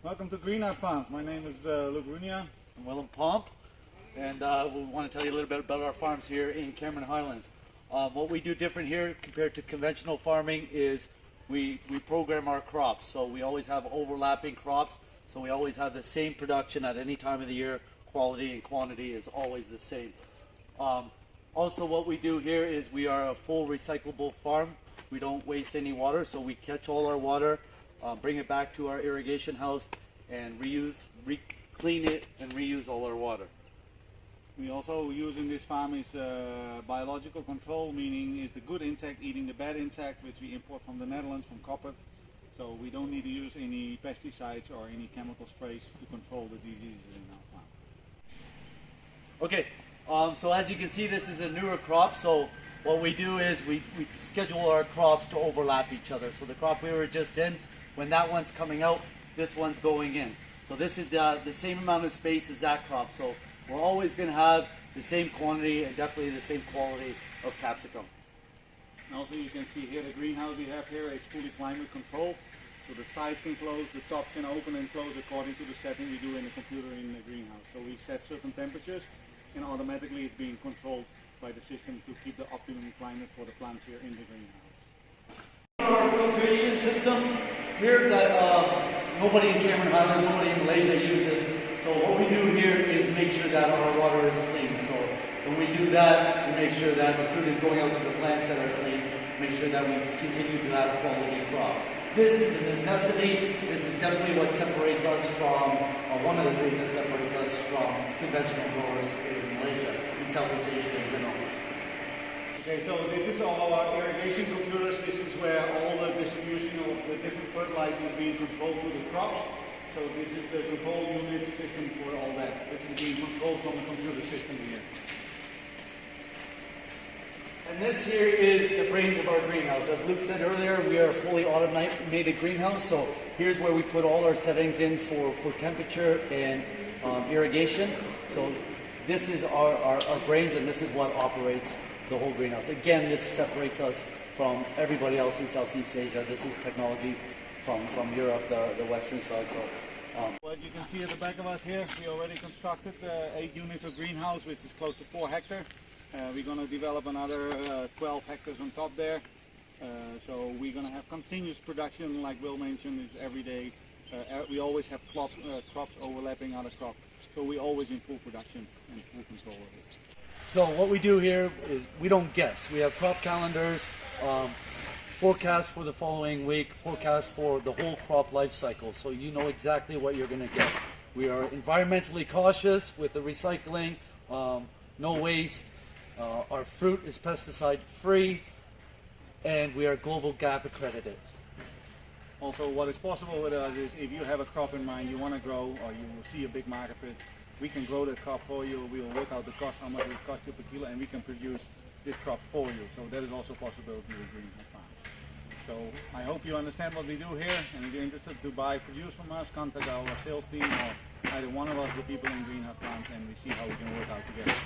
Welcome to Greenheart Farms. My name is Greenheart. I'm Willem Pomp, and we want to tell you a little bit about our farms here in Cameron Highlands. What we do different here compared to conventional farming is we program our crops. So we always have overlapping crops, so we always have the same production at any time of the year. Quality and quantity is always the same. Also, what we do here is we are a full recyclable farm. We don't waste any water, so we catch all our water, bring it back to our irrigation house, and clean it and reuse all our water. We also use in this farm is biological control, meaning it's the good insect eating the bad insect, which we import from the Netherlands, from copper. So we don't need to use any pesticides or any chemical sprays to control the diseases in our farm. Okay, so as you can see, this is a newer crop. So what we do is we schedule our crops to overlap each other. So the crop we were just in, when that one's coming out, this one's going in. So this is the same amount of space as that crop. So we're always going to have the same quantity and definitely the same quality of capsicum. And also you can see here the greenhouse we have here is fully climate controlled. So the sides can close, the top can open and close according to the setting we do in the computer in the greenhouse. So we set certain temperatures and automatically it's being controlled by the system to keep the optimum climate for the plants here in the greenhouse. Our filtration system here that nobody in Cameron Highlands, nobody in Malaysia uses. So what we do here is make sure that our water is clean. So when we do that, we make sure that the food is going out to the plants that are clean, make sure that we continue to have quality crops. This is a necessity. This is definitely what separates us from, one of the things that separates us from conventional growers in Malaysia, in Southeast Asia in general. Okay, so this is all our irrigation computers. This is where all the distribution of the different fertilizers is being controlled to the crops. So this is the control unit system for all that. This is being controlled from the computer system here. And this here is the brains of our greenhouse. As Luke said earlier, we are a fully automated greenhouse. So here's where we put all our settings in for temperature and irrigation. So this is our brains, and this is what operates the whole greenhouse. Again, this separates us from everybody else in Southeast Asia. This is technology from Europe, the western side. So, what you can see at the back of us here, we already constructed 8 units of greenhouse, which is close to 4 hectares. We're going to develop another 12 hectares on top there. So we're going to have continuous production, like Will mentioned, is every day. We always have crops overlapping other crops. So we're always in full production and full control of it. So what we do here is we don't guess. We have crop calendars, forecast for the following week, forecast for the whole crop life cycle. So you know exactly what you're going to get. We are environmentally cautious with the recycling, no waste. Our fruit is pesticide free, and we are Global GAP accredited. Also, what is possible with us is if you have a crop in mind you want to grow or you see a big market for it, we can grow the crop for you. We will work out the cost, how much it will cost you per kilo, and we can produce this crop for you. So that is also a possibility with Greenheart Farms. So I hope you understand what we do here, and if you're interested to produce from us, contact our sales team or either one of us, the people in Greenheart Farms, and we see how we can work out together.